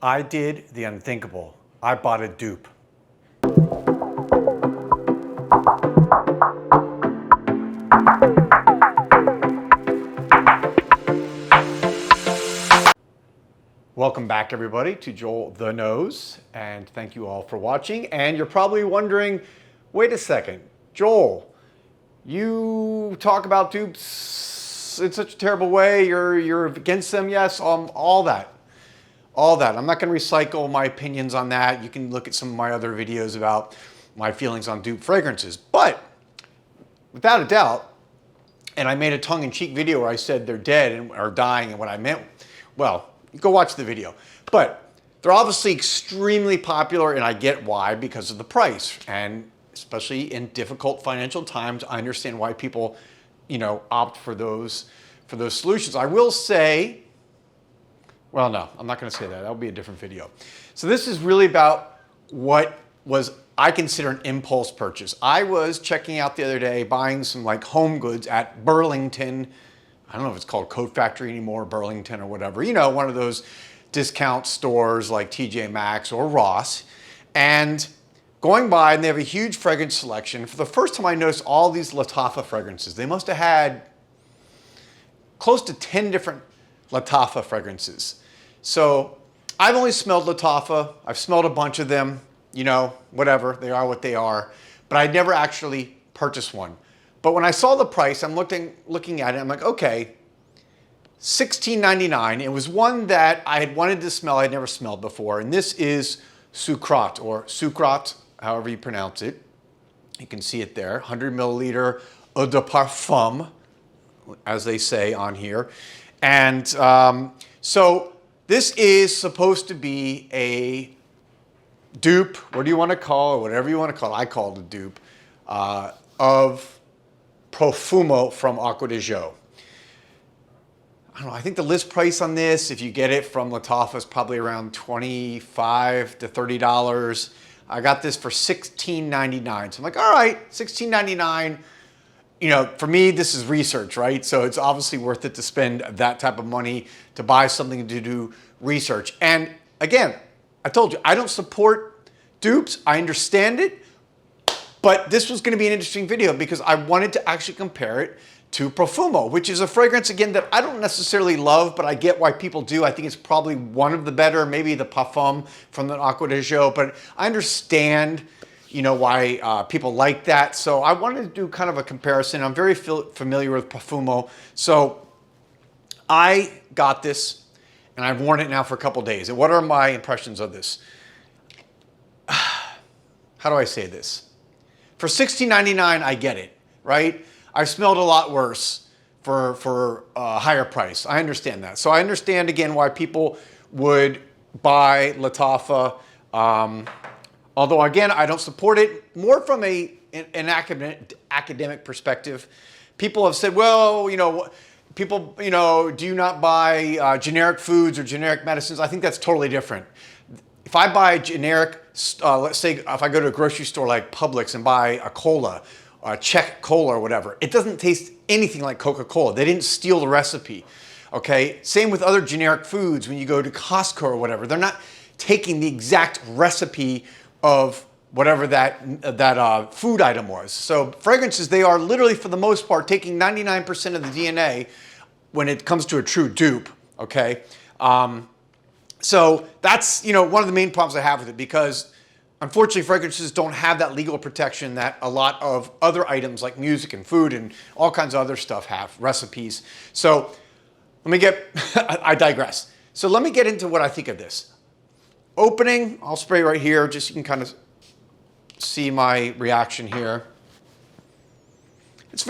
I did the unthinkable. I bought a dupe. Welcome back, everybody, to Joel the Nose, and thank you all for watching. And you're probably wondering, wait a second, Joel, you talk about dupes in such a terrible way. You're against them, yes, all that. I'm not going to recycle my opinions on that. You can look at some of my other videos about my feelings on dupe fragrances. But without a doubt, and I made a tongue-in-cheek video where I said they're dead or dying, and what I meant, well, go watch the video. But they're obviously extremely popular, and I get why, because of the price. And especially in difficult financial times, I understand why people, opt for those solutions. I will say, well, no, I'm not going to say that. That'll be a different video. So this is really about what I consider an impulse purchase. I was checking out the other day, buying some like home goods at Burlington. I don't know if it's called Coat Factory anymore, Burlington or whatever. One of those discount stores like TJ Maxx or Ross. And going by, and they have a huge fragrance selection. For the first time, I noticed all these Lattafa fragrances. They must have had close to 10 different Lattafa fragrances. So I've only smelled Lattafa. I've smelled a bunch of them, whatever. They are what they are. But I'd never actually purchased one. But when I saw the price, I'm looking at it, I'm like, okay, $16.99. It was one that I had wanted to smell, I'd never smelled before. And this is Suqraat, or Suqraat, however you pronounce it. You can see it there, 100 milliliter eau de parfum, as they say on here. And so this is supposed to be a dupe, what do you want to call it, whatever you want to call it, I call it a dupe, of Profumo from Acqua Di Gio. I don't know, I think the list price on this, if you get it from Lattafa, is probably around $25 to $30. I got this for $16.99. So I'm like, all right, $16.99. For me, this is research, right? So it's obviously worth it to spend that type of money to buy something to do research. And again, I told you, I don't support dupes. I understand it. But this was going to be an interesting video because I wanted to actually compare it to Profumo, which is a fragrance, again, that I don't necessarily love, but I get why people do. I think it's probably one of the better, maybe the Parfum from the Acqua Di Gio, but I understand, why people like that. So I wanted to do kind of a comparison. I'm very familiar with Profumo. So I got this, and I've worn it now for a couple days. And what are my impressions of this? How do I say this? For $16.99, I get it, right? I've smelled a lot worse for a higher price. I understand that. So I understand, again, why people would buy Lattafa. Although, again, I don't support it. More from an academic perspective. People have said, well, people, do you not buy generic foods or generic medicines? I think that's totally different. If I buy a generic, let's say if I go to a grocery store like Publix and buy a cola, a Czech cola or whatever, it doesn't taste anything like Coca-Cola. They didn't steal the recipe, okay? Same with other generic foods. When you go to Costco or whatever, they're not taking the exact recipe of whatever that food item was. So fragrances, they are literally, for the most part, taking 99% of the DNA when it comes to a true dupe, okay? So that's, one of the main problems I have with it, because unfortunately fragrances don't have that legal protection that a lot of other items like music and food and all kinds of other stuff have, recipes. So let me I digress. So let me get into what I think of this. Opening, I'll spray right here, just so you can kind of see my reaction here. It's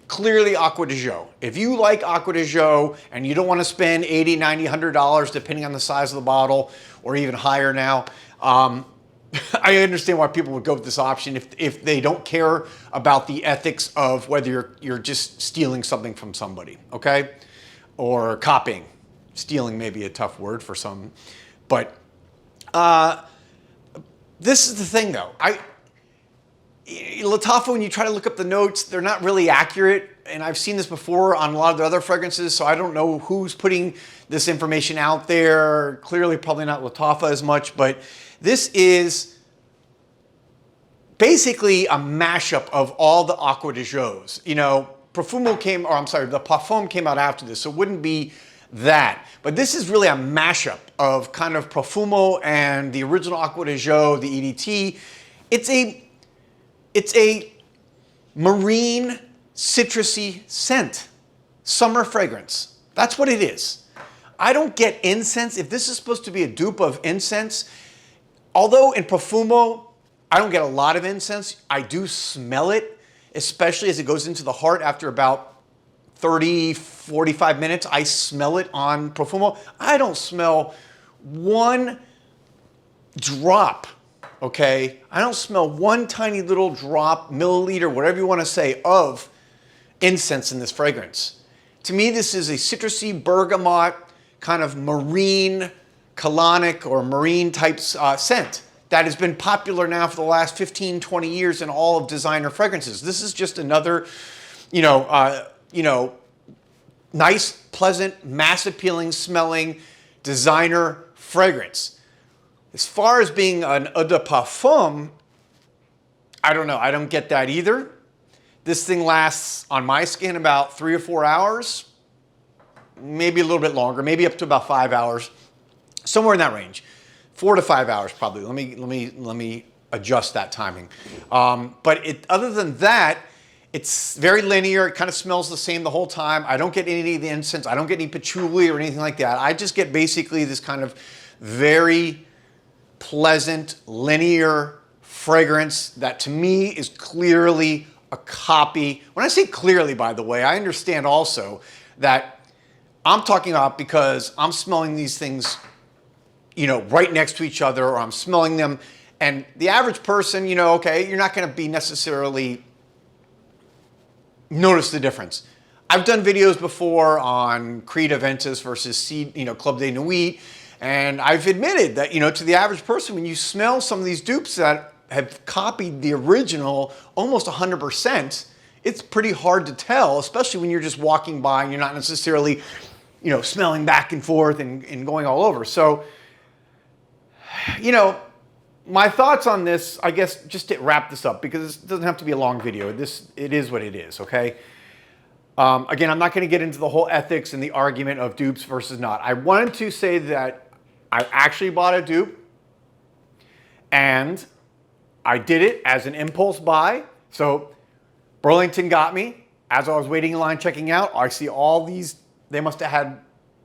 clearly Acqua Di Gio. If you like Acqua Di Gio and you don't want to spend $80, $90, $100, depending on the size of the bottle, or even higher now, I understand why people would go with this option if they don't care about the ethics of whether you're just stealing something from somebody, okay? Or copying. Stealing may be a tough word for some. But this is the thing, though. Lattafa, when you try to look up the notes, they're not really accurate. And I've seen this before on a lot of the other fragrances, so I don't know who's putting this information out there. Clearly, probably not Lattafa as much, but this is basically a mashup of all the Acqua Di Gios. You know, Profumo came, or I'm sorry, the Parfum came out after this, so it wouldn't be that. But this is really a mashup of kind of Profumo and the original Acqua Di Gio, the EDT. It's a marine citrusy scent, summer fragrance. That's what it is. I don't get incense. If this is supposed to be a dupe of incense, although in Profumo, I don't get a lot of incense, I do smell it, especially as it goes into the heart after about 30, 45 minutes. I smell it on Profumo. I don't smell one drop, okay? I don't smell one tiny little drop, milliliter, whatever you want to say, of incense in this fragrance. To me, this is a citrusy bergamot, kind of marine, colonic or marine type scent that has been popular now for the last 15, 20 years in all of designer fragrances. This is just another, nice, pleasant, mass appealing smelling designer fragrance. As far as being an eau de parfum, I don't know. I don't get that either. This thing lasts on my skin about 3 or 4 hours, maybe a little bit longer, maybe up to about 5 hours, somewhere in that range. 4 to 5 hours probably. Let me adjust that timing. But other than that, it's very linear. It kind of smells the same the whole time. I don't get any of the incense. I don't get any patchouli or anything like that. I just get basically this kind of very pleasant, linear fragrance that to me is clearly a copy. When I say clearly, by the way, I understand also that I'm talking about because I'm smelling these things, right next to each other, or I'm smelling them. And the average person, okay, you're not going to be necessarily notice the difference. I've done videos before on Creed Aventus versus Club de Nuit, and I've admitted that, to the average person, when you smell some of these dupes that have copied the original almost 100%, it's pretty hard to tell, especially when you're just walking by and you're not necessarily, smelling back and forth and going all over. So, my thoughts on this, I guess, just to wrap this up, because it doesn't have to be a long video. It is what it is, okay? Again, I'm not going to get into the whole ethics and the argument of dupes versus not. I wanted to say that I actually bought a dupe, and I did it as an impulse buy. So Burlington got me. As I was waiting in line checking out, I see all these. They must have had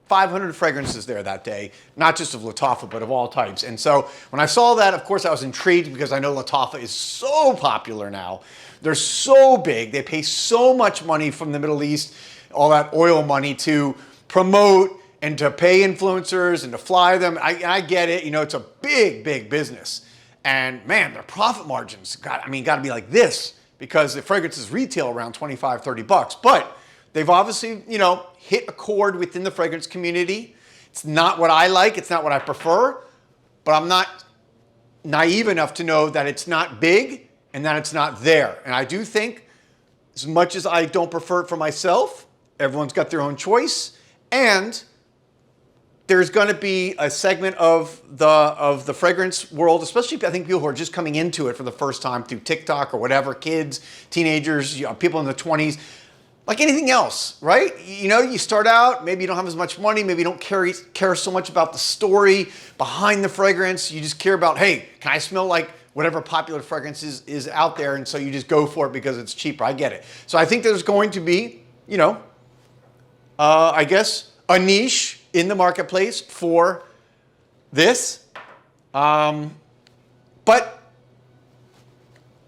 500 fragrances there that day, not just of Lattafa, but of all types. And so when I saw that, of course, I was intrigued because I know Lattafa is so popular now. They're so big. They pay so much money from the Middle East, all that oil money, to promote and to pay influencers and to fly them. I get it. It's a big, big business. And man, their profit margins got to be like this, because the fragrances retail around 25, 30 bucks. But they've obviously, hit a chord within the fragrance community. It's not what I like. It's not what I prefer. But I'm not naive enough to know that it's not big and that it's not there. And I do think, as much as I don't prefer it for myself, everyone's got their own choice. And there's going to be a segment of the fragrance world, especially I think people who are just coming into it for the first time through TikTok or whatever, kids, teenagers, people in the 20s, like anything else, right? You start out, maybe you don't have as much money, maybe you don't care so much about the story behind the fragrance. You just care about, hey, can I smell like whatever popular fragrance is out there? And so you just go for it because it's cheaper. I get it. So I think there's going to be, I guess, a niche in the marketplace for this. But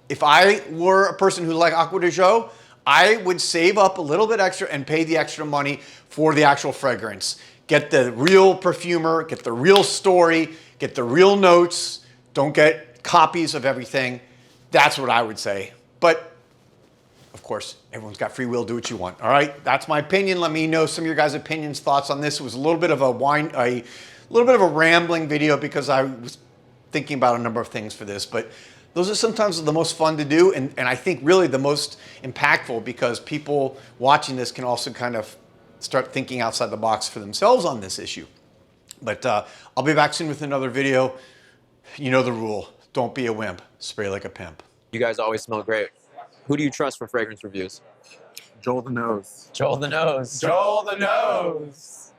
if I were a person who liked Acqua Di Gio, I would save up a little bit extra and pay the extra money for the actual fragrance. Get the real perfumer, get the real story, get the real notes. Don't get copies of everything. That's what I would say. But of course, everyone's got free will. Do what you want. All right, that's my opinion. Let me know some of your guys' opinions, thoughts on this. It was a little bit of a rambling video because I was thinking about a number of things for this. But Those are sometimes the most fun to do, and I think really the most impactful, because people watching this can also kind of start thinking outside the box for themselves on this issue. But I'll be back soon with another video. You know the rule. Don't be a wimp. Spray like a pimp. You guys always smell great. Who do you trust for fragrance reviews? JoelTheNose. JoelTheNose. JoelTheNose.